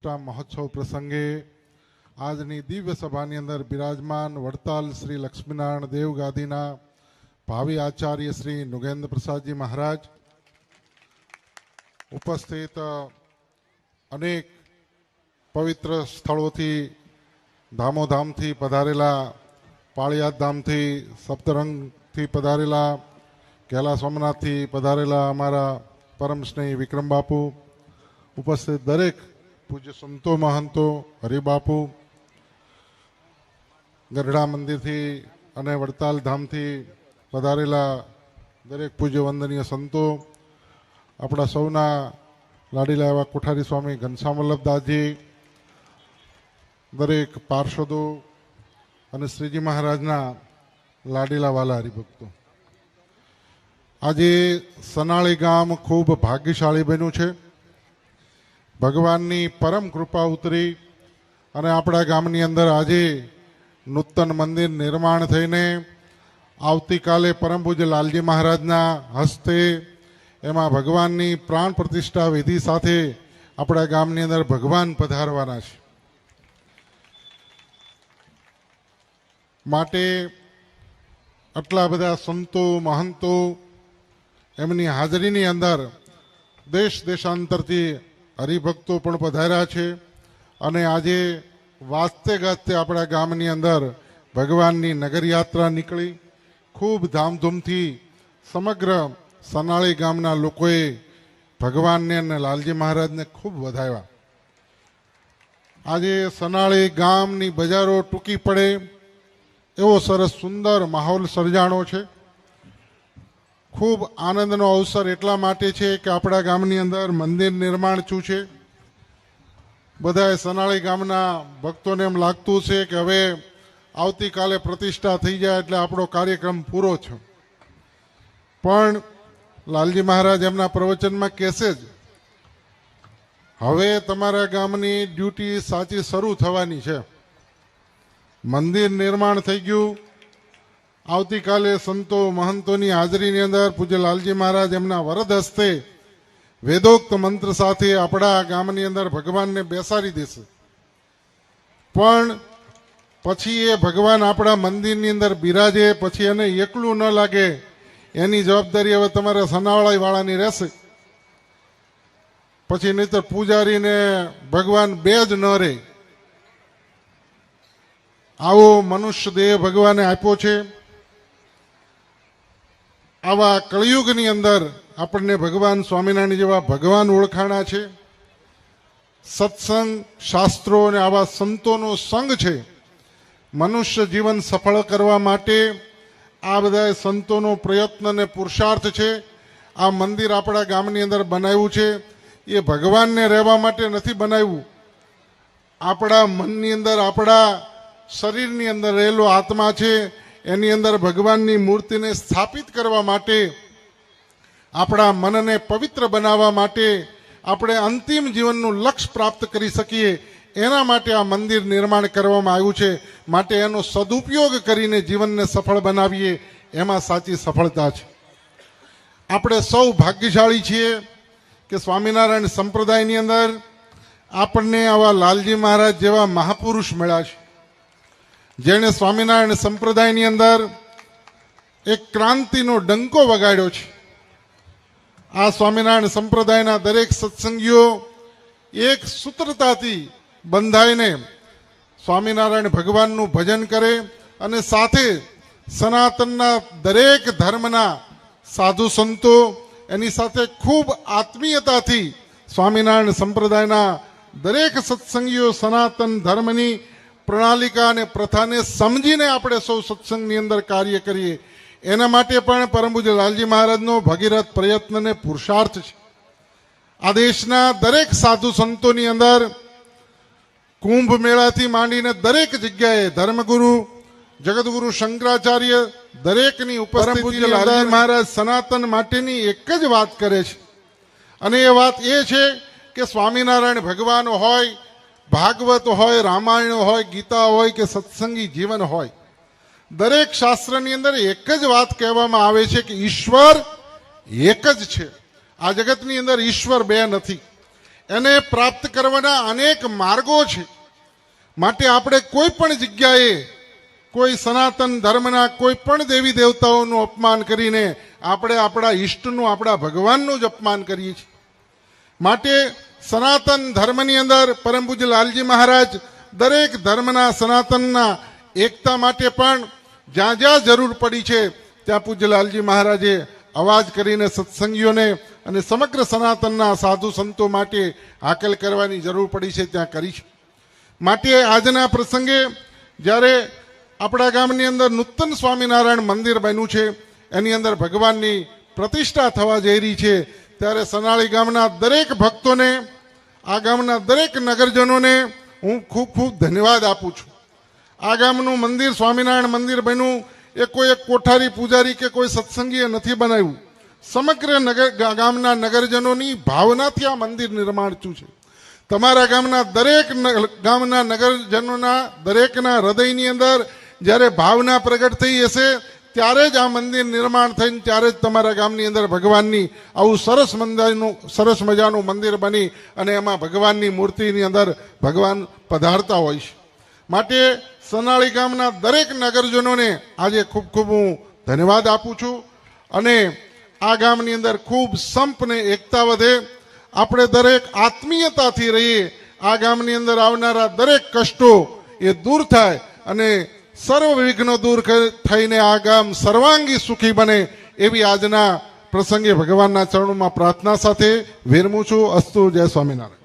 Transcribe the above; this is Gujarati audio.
મહોત્સવ પ્રસંગે આજની દિવ્ય સભાની અંદર બિરાજમાન વડતાલ શ્રી લક્ષ્મીનારાયણ દેવ ગાદીના ભાવિ આચાર્ય શ્રી નુગેન્દ્ર પ્રસાદજી મહારાજ, ઉપસ્થિત અનેક પવિત્ર સ્થળોથી ધામોધામથી પધારેલા, પાળિયાદ ધામથી, સપ્તરંગથી પધારેલા, કેલા સોમનાથથી પધારેલા અમારા પરમ સ્નેહી વિક્રમ બાપુ, ઉપસ્થિત દરેક પૂજ્ય સંતો મહંતો, હરિબાપુ, ગરડા મંદિરથી અને વડતાલ ધામથી પધારેલા દરેક પૂજ્ય વંદનીય સંતો, આપણા સૌના લાડીલા એવા કોઠારી સ્વામી ઘનશ્યામ વલ્લભદાસજી, દરેક પાર્ષદો અને શ્રીજી મહારાજના લાડીલા વાલા હરિભક્તો, આજે સનાળી ગામ ખૂબ ભાગ્યશાળી બન્યું છે. ભગવાનની પરમ કૃપા ઉતરી અને આપણા ગામની અંદર આજે નૂતન મંદિર નિર્માણ થઈને આવતીકાલે પરમ પૂજ્ય લાલજી મહારાજના હસ્તે એમાં ભગવાનની પ્રાણ પ્રતિષ્ઠા વિધિ સાથે આપણા ગામની અંદર ભગવાન પધારવાના છે. માટે આટલા બધા સંતો મહંતો એમની હાજરીની અંદર દેશ દેશાંતરથી હરિભક્તો પણ પધાર્યા છે અને આજે વાસ્તે ગાસ્તે આપણા ગામની અંદર ભગવાનની નગરયાત્રા નીકળી. ખૂબ ધામધૂમથી સમગ્ર સનાળી ગામના લોકોએ ભગવાનને અને લાલજી મહારાજને ખૂબ વધાવ્યા. આજે સનાળી ગામની બજારો ટૂંકી પડે એવો સરસ સુંદર માહોલ સર્જાણો છે. ખૂબ આનંદનો અવસર એટલા માટે છે કે આપણા ગામની અંદર મંદિર નિર્માણ થયું છે. બધાએ સનાળી ગામના ભક્તોને એમ લાગતું છે કે હવે આવતીકાલે પ્રતિષ્ઠા થઈ જાય એટલે આપણો કાર્યક્રમ પૂરો છે. પણ લાલજી મહારાજ એમના પ્રવચનમાં કહેશે જ, હવે તમારા ગામની ડ્યુટી સાચી શરૂ થવાની છે. મંદિર નિર્માણ થઈ ગયું. આવતીકાલે સંતો મહંતોની હાજરીની અંદર પૂજ્ય લાલજી મહારાજ એમના વરદ હસ્તે વેદોક્ત મંત્ર સાથે આપણા ગામની અંદર ભગવાનને બેસાડી દેશે. પણ પછી એ ભગવાન આપણા મંદિરની અંદર બિરાજે, પછી એને એકલું ન લાગે એની જવાબદારી હવે તમારા સનાવળાઈ વાળાની રહેશે. પછી નહીતર પૂજારીને ભગવાન બે જ ન રહે. આવો મનુષ્ય દેહ ભગવાને આપ્યો છે. આવા કળિયુગની અંદર આપણને ભગવાન સ્વામિનારાયણ જેવા ભગવાન ઓળખાણા છે. સત્સંગ, શાસ્ત્રો અને આવા સંતોનો સંગ છે. મનુષ્ય જીવન સફળ કરવા માટે આ બધા સંતોનો પ્રયત્ન અને પુરુષાર્થ છે. આ મંદિર આપણા ગામની અંદર બનાવ્યું છે એ ભગવાનને રહેવા માટે નથી બનાવ્યું. આપણા મનની અંદર, આપણા શરીરની અંદર રહેલો આત્મા છે એની અંદર ભગવાનની મૂર્તિને સ્થાપિત કરવા માટે, આપણા મનને પવિત્ર બનાવવા માટે, આપણે અંતિમ જીવનનું લક્ષ્ય પ્રાપ્ત કરી શકીએ એના માટે આ મંદિર નિર્માણ કરવામાં આવ્યું છે. માટે એનો સદુપયોગ કરીને જીવનને સફળ બનાવીએ એમાં સાચી સફળતા છે. આપણે સૌ ભાગ્યશાળી છીએ કે સ્વામિનારાયણ સંપ્રદાયની અંદર આપણને આવા લાલજી મહારાજ જેવા મહાપુરુષ મળ્યા છે, જેણે સ્વામિનારાયણ સંપ્રદાયની અંદર એક ક્રાંતિનો ડંકો વગાડ્યો છે. આ સ્વામિનારાયણ સંપ્રદાયના દરેક સત્સંગીઓ એક સૂત્રતાથી બંધાઈને સ્વામિનારાયણ ભગવાનનું ભજન કરે અને સાથે સનાતનના દરેક ધર્મના સાધુ સંતો એની સાથે ખૂબ આત્મીયતાથી સ્વામિનારાયણ સંપ્રદાયના દરેક સત્સંગીઓ સનાતન ધર્મની પ્રણાલિકા અને પ્રથાને સમજીને આપણે સૌ સત્સંગની અંદર કાર્ય કરીએ એના માટે પણ પરમ પૂજ્ય લાલજી મહારાજનો ભગીરથ પ્રયત્ન અને પુરુષાર્થ છે. આ દેશના દરેક સાધુ સંતોની અંદર કુંભ મેળાથી માંડીને દરેક જગ્યાએ ધર્મગુરુ જગતગુરુ શંકરાચાર્ય દરેકની ઉપસ્થિતિ લાલજી મહારાજ સનાતન માટેની એક જ વાત કરે છે અને એ વાત એ છે કે સ્વામિનારાયણ ભગવાન હોય, ભાગવત હોય, રામાયણ હોય, ગીતા હોય કે સત્સંગી જીવન હોય, દરેક શાસ્ત્રની અંદર એક જ વાત કહેવામાં આવે છે કે ઈશ્વર એક જ છે. આ જગતની અંદર ઈશ્વર બે નથી. એને પ્રાપ્ત કરવાના અનેક માર્ગો છે. માટે આપણે કોઈ પણ જગ્યાએ કોઈ સનાતન ધર્મના કોઈ પણ દેવી દેવતાઓનું અપમાન કરીને આપણે આપણા ઈષ્ટનું, આપણા ભગવાનનું જ અપમાન કરીએ છીએ. માટે સનાતન ધર્મની અંદર પરમ પૂજ્ય લાલજી મહારાજ દરેક ધર્મના સનાતનના એકતા માટે પણ જ્યાં જ્યાં જરૂર પડી છે ત્યાં પૂજ્ય લાલજી મહારાજે અવાજ કરીને સત્સંગીઓને અને સમગ્ર સનાતનના સાધુ સંતો માટે હાકલ કરવાની જરૂર પડી છે ત્યાં કરી છે. માટે આજના પ્રસંગે જ્યારે આપણા ગામની અંદર નૂતન સ્વામિનારાયણ મંદિર બન્યું છે, એની અંદર ભગવાનની પ્રતિષ્ઠા થવા જઈ રહી છે, ત્યારે સનાળી ગામના દરેક ભક્તોને, આ ગામના દરેક નગરજનોને હું ખૂબ ખૂબ ધન્યવાદ આપું છું. આ ગામનું મંદિર, સ્વામિનારાયણ મંદિર બન્યું એ કોઈ એક કોઠારી પૂજારી કે કોઈ સત્સંગીએ નથી બનાવ્યું. સમગ્ર ગામના નગરજનોની ભાવનાથી આ મંદિર નિર્માણ થયું છે. તમારા ગામના દરેક ગામના નગરજનોના દરેકના હૃદયની અંદર જ્યારે ભાવના પ્રગટ થઈ હશે ત્યારે જ આ મંદિર નિર્માણ થઈને ત્યારે જ તમારા ગામની અંદર ભગવાનની આવું સરસ મજાનું મંદિર બની અને એમાં ભગવાનની મૂર્તિની અંદર ભગવાન પધારતા હોય છે. માટે સનાળી ગામના દરેક નગરજનોને આજે ખૂબ ખૂબ હું ધન્યવાદ આપું છું. અને આ ગામની અંદર ખૂબ સંપ ને એકતા વધે, આપણે દરેક આત્મીયતાથી રહીએ, આ ગામની અંદર આવનારા દરેક કષ્ટો એ દૂર થાય અને સર્વ વિઘ્નો દૂર થઈને આ ગામ સર્વાંગી સુખી બને એવી આજના પ્રસંગે ભગવાનના ચરણોમાં પ્રાર્થના સાથે વિરમું છું. અસ્તુ. જય સ્વામિનારાયણ.